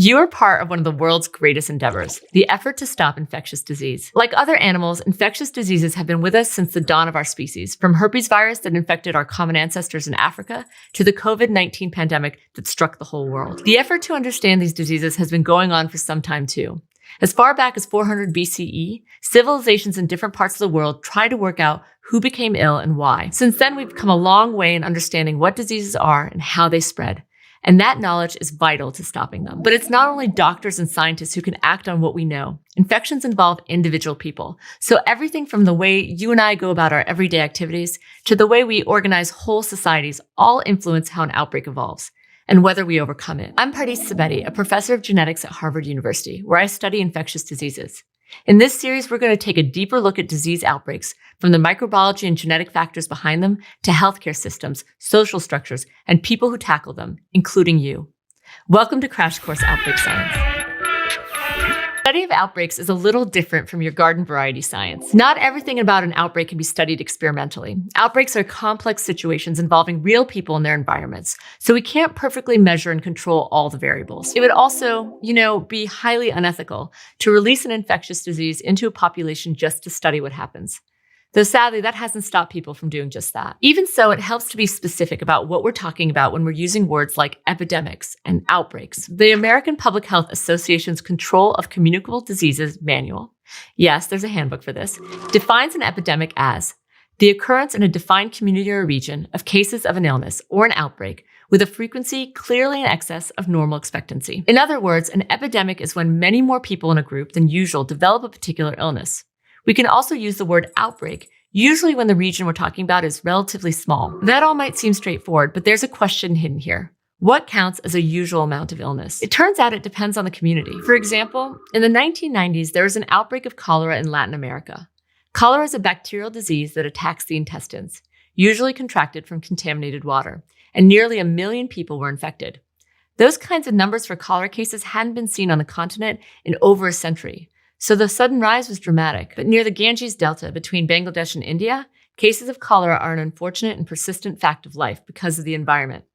You are part of one of the world's greatest endeavors, the effort to stop infectious disease. Like other animals, infectious diseases have been with us since the dawn of our species, from herpes virus that infected our common ancestors in Africa to the COVID-19 pandemic that struck the whole world. The effort to understand these diseases has been going on for some time too. As far back as 400 BCE, civilizations in different parts of the world tried to work out who became ill and why. Since then, we've come a long way in understanding what diseases are and how they spread. And that knowledge is vital to stopping them. But it's not only doctors and scientists who can act on what we know. Infections involve individual people. So everything from the way you and I go about our everyday activities to the way we organize whole societies all influence how an outbreak evolves and whether we overcome it. I'm Bرديس, a professor of genetics at Harvard University, where I study infectious diseases. In this series, we're going to take a deeper look at disease outbreaks, from the microbiology and genetic factors behind them to healthcare systems, social structures, and people who tackle them, including you. Welcome to Crash Course Outbreak Science. The study of outbreaks is a little different from your garden variety science. Not everything about an outbreak can be studied experimentally. Outbreaks are complex situations involving real people and their environments, so we can't perfectly measure and control all the variables. It would also, be highly unethical to release an infectious disease into a population just to study what happens. Though sadly, that hasn't stopped people from doing just that. Even so, it helps to be specific about what we're talking about when we're using words like epidemics and outbreaks. The American Public Health Association's Control of Communicable Diseases Manual, yes, there's a handbook for this, defines an epidemic as the occurrence in a defined community or region of cases of an illness or an outbreak with a frequency clearly in excess of normal expectancy. In other words, an epidemic is when many more people in a group than usual develop a particular illness. We can also use the word outbreak, usually when the region we're talking about is relatively small. That all might seem straightforward, but there's a question hidden here. What counts as a usual amount of illness? It turns out it depends on the community. For example, in the 1990s, there was an outbreak of cholera in Latin America. Cholera is a bacterial disease that attacks the intestines, usually contracted from contaminated water, and nearly 1 million people were infected. Those kinds of numbers for cholera cases hadn't been seen on the continent in over a century. So the sudden rise was dramatic, but near the Ganges Delta between Bangladesh and India, cases of cholera are an unfortunate and persistent fact of life because of the environment.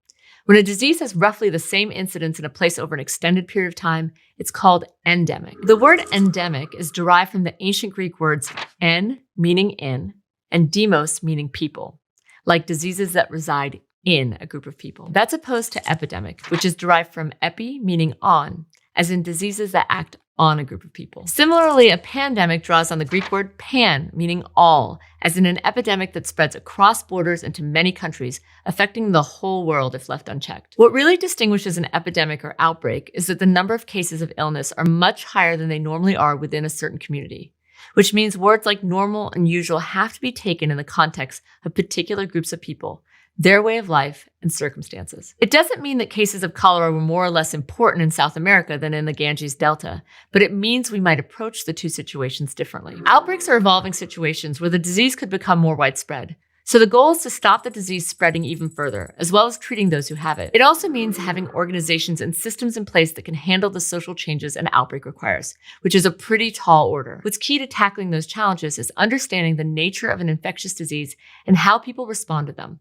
When a disease has roughly the same incidence in a place over an extended period of time, it's called endemic. The word endemic is derived from the ancient Greek words en, meaning in, and demos, meaning people, like diseases that reside in a group of people. That's opposed to epidemic, which is derived from epi, meaning on, as in diseases that act on a group of people. Similarly, a pandemic draws on the Greek word pan, meaning all, as in an epidemic that spreads across borders into many countries, affecting the whole world if left unchecked. What really distinguishes an epidemic or outbreak is that the number of cases of illness are much higher than they normally are within a certain community, which means words like normal and usual have to be taken in the context of particular groups of people, their way of life, and circumstances. It doesn't mean that cases of cholera were more or less important in South America than in the Ganges Delta, but it means we might approach the two situations differently. Outbreaks are evolving situations where the disease could become more widespread. So the goal is to stop the disease spreading even further, as well as treating those who have it. It also means having organizations and systems in place that can handle the social changes an outbreak requires, which is a pretty tall order. What's key to tackling those challenges is understanding the nature of an infectious disease and how people respond to them.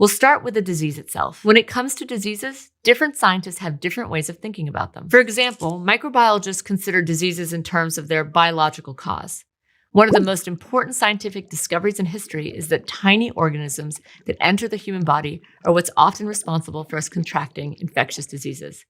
We'll start with the disease itself. When it comes to diseases, different scientists have different ways of thinking about them. For example, microbiologists consider diseases in terms of their biological cause. One of the most important scientific discoveries in history is that tiny organisms that enter the human body are what's often responsible for us contracting infectious diseases.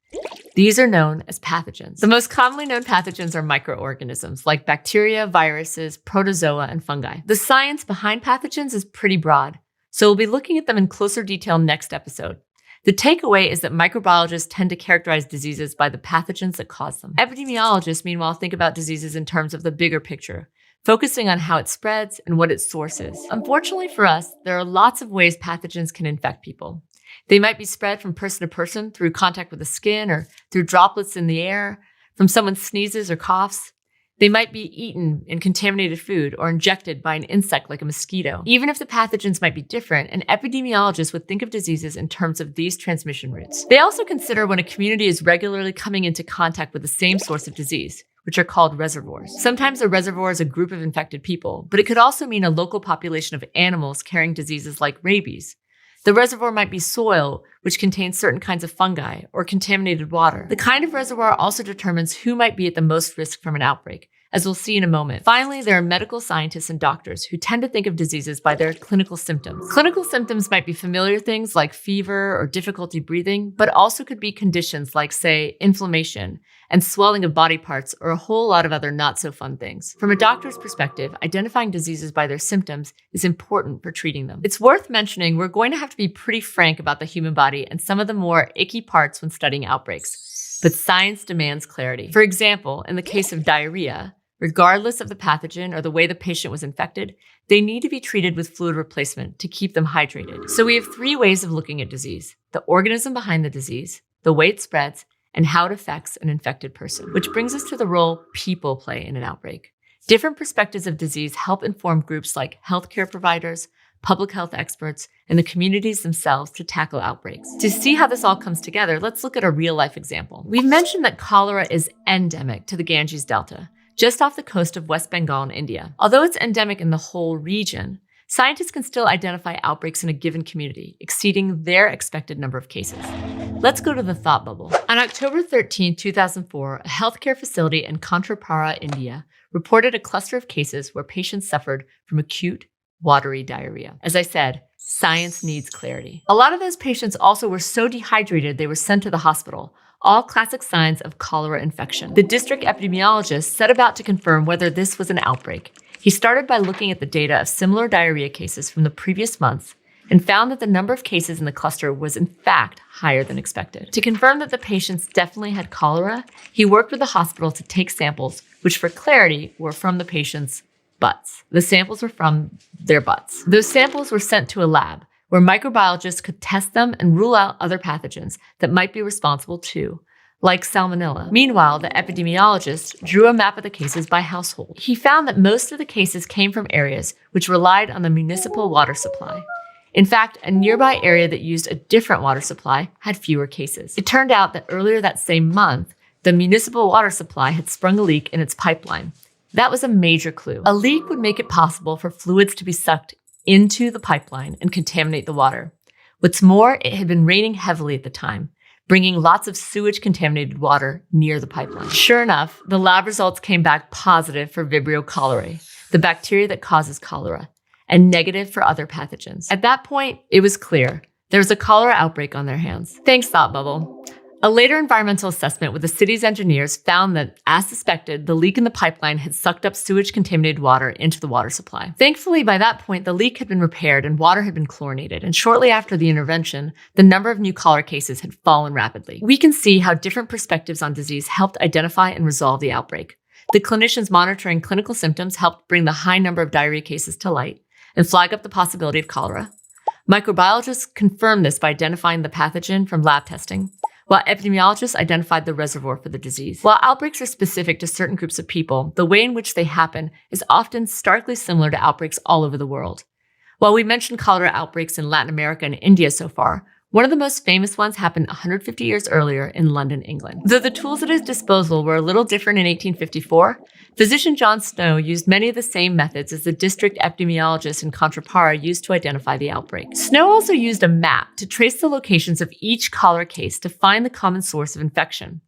These are known as pathogens. The most commonly known pathogens are microorganisms like bacteria, viruses, protozoa, and fungi. The science behind pathogens is pretty broad, so we'll be looking at them in closer detail next episode. The takeaway is that microbiologists tend to characterize diseases by the pathogens that cause them. Epidemiologists, meanwhile, think about diseases in terms of the bigger picture, focusing on how it spreads and what its source is. Unfortunately for us, there are lots of ways pathogens can infect people. They might be spread from person to person through contact with the skin or through droplets in the air, from someone sneezes or coughs. They might be eaten in contaminated food or injected by an insect like a mosquito. Even if the pathogens might be different, an epidemiologist would think of diseases in terms of these transmission routes. They also consider when a community is regularly coming into contact with the same source of disease, which are called reservoirs. Sometimes a reservoir is a group of infected people, but it could also mean a local population of animals carrying diseases like rabies. The reservoir might be soil, which contains certain kinds of fungi, or contaminated water. The kind of reservoir also determines who might be at the most risk from an outbreak, as we'll see in a moment. Finally, there are medical scientists and doctors who tend to think of diseases by their clinical symptoms. Clinical symptoms might be familiar things like fever or difficulty breathing, but also could be conditions like, say, inflammation and swelling of body parts, or a whole lot of other not-so-fun things. From a doctor's perspective, identifying diseases by their symptoms is important for treating them. It's worth mentioning we're going to have to be pretty frank about the human body and some of the more icky parts when studying outbreaks. But science demands clarity. For example, in the case of diarrhea, regardless of the pathogen or the way the patient was infected, they need to be treated with fluid replacement to keep them hydrated. So we have 3 ways of looking at disease: the organism behind the disease, the way it spreads, and how it affects an infected person. Which brings us to the role people play in an outbreak. Different perspectives of disease help inform groups like healthcare providers, public health experts, and the communities themselves to tackle outbreaks. To see how this all comes together, let's look at a real-life example. We've mentioned that cholera is endemic to the Ganges Delta, just off the coast of West Bengal in India. Although it's endemic in the whole region, scientists can still identify outbreaks in a given community, exceeding their expected number of cases. Let's go to the thought bubble. On October 13, 2004, a healthcare facility in Kantrapara, India, reported a cluster of cases where patients suffered from acute, watery diarrhea. As I said, science needs clarity. A lot of those patients also were so dehydrated they were sent to the hospital, all classic signs of cholera infection. The district epidemiologist set about to confirm whether this was an outbreak. He started by looking at the data of similar diarrhea cases from the previous months and found that the number of cases in the cluster was in fact higher than expected. To confirm that the patients definitely had cholera, he worked with the hospital to take samples, which for clarity were from the patients' butts. The samples were from their butts. Those samples were sent to a lab where microbiologists could test them and rule out other pathogens that might be responsible too, like salmonella. Meanwhile, the epidemiologist drew a map of the cases by household. He found that most of the cases came from areas which relied on the municipal water supply. In fact, a nearby area that used a different water supply had fewer cases. It turned out that earlier that same month, the municipal water supply had sprung a leak in its pipeline. That was a major clue. A leak would make it possible for fluids to be sucked into the pipeline and contaminate the water. What's more, it had been raining heavily at the time, bringing lots of sewage-contaminated water near the pipeline. Sure enough, the lab results came back positive for Vibrio cholerae, the bacteria that causes cholera, and negative for other pathogens. At that point, it was clear there was a cholera outbreak on their hands. Thanks, Thought Bubble. A later environmental assessment with the city's engineers found that, as suspected, the leak in the pipeline had sucked up sewage-contaminated water into the water supply. Thankfully, by that point, the leak had been repaired and water had been chlorinated, and shortly after the intervention, the number of new cholera cases had fallen rapidly. We can see how different perspectives on disease helped identify and resolve the outbreak. The clinicians monitoring clinical symptoms helped bring the high number of diarrhea cases to light and flag up the possibility of cholera. Microbiologists confirmed this by identifying the pathogen from lab testing, while epidemiologists identified the reservoir for the disease. While outbreaks are specific to certain groups of people, the way in which they happen is often starkly similar to outbreaks all over the world. While we mentioned cholera outbreaks in Latin America and India so far, one of the most famous ones happened 150 years earlier in London, England. Though the tools at his disposal were a little different in 1854, physician John Snow used many of the same methods as the district epidemiologist in Kantrapara used to identify the outbreak. Snow also used a map to trace the locations of each cholera case to find the common source of infection.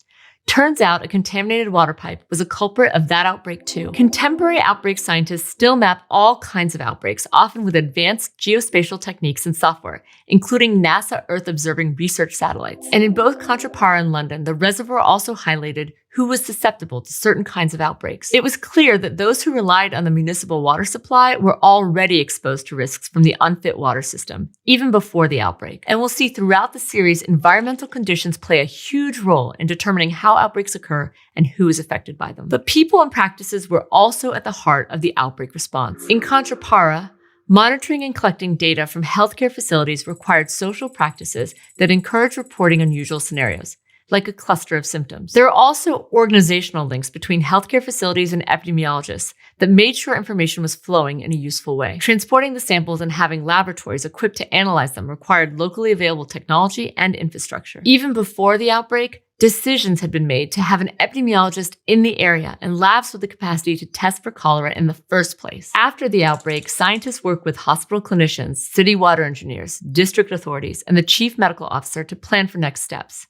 Turns out a contaminated water pipe was a culprit of that outbreak too. Contemporary outbreak scientists still map all kinds of outbreaks, often with advanced geospatial techniques and software, including NASA Earth-observing research satellites. And in both Kantrapara and London, the reservoir also highlighted who was susceptible to certain kinds of outbreaks. It was clear that those who relied on the municipal water supply were already exposed to risks from the unfit water system, even before the outbreak. And we'll see throughout the series, environmental conditions play a huge role in determining how outbreaks occur and who is affected by them. But people and practices were also at the heart of the outbreak response. In Kantrapara, monitoring and collecting data from healthcare facilities required social practices that encourage reporting unusual scenarios, like a cluster of symptoms. There are also organizational links between healthcare facilities and epidemiologists that made sure information was flowing in a useful way. Transporting the samples and having laboratories equipped to analyze them required locally available technology and infrastructure. Even before the outbreak, Decisions had been made to have an epidemiologist in the area and labs with the capacity to test for cholera in the first place. After the outbreak, scientists worked with hospital clinicians, city water engineers, district authorities, and the chief medical officer to plan for next steps.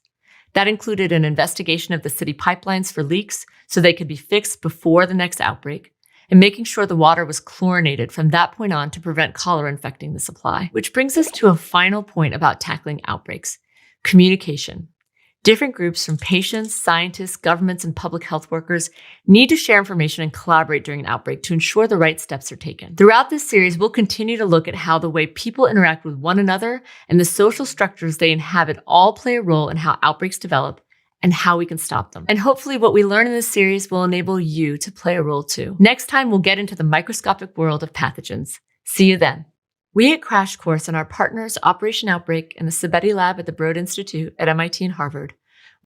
That included an investigation of the city pipelines for leaks so they could be fixed before the next outbreak, and making sure the water was chlorinated from that point on to prevent cholera infecting the supply. Which brings us to a final point about tackling outbreaks: communication. Different groups from patients, scientists, governments, and public health workers need to share information and collaborate during an outbreak to ensure the right steps are taken. Throughout this series, we'll continue to look at how the way people interact with one another and the social structures they inhabit all play a role in how outbreaks develop and how we can stop them. And hopefully what we learn in this series will enable you to play a role too. Next time, we'll get into the microscopic world of pathogens. See you then. We at Crash Course and our partners Operation Outbreak and the ثابتي Lab at the Broad Institute at MIT and Harvard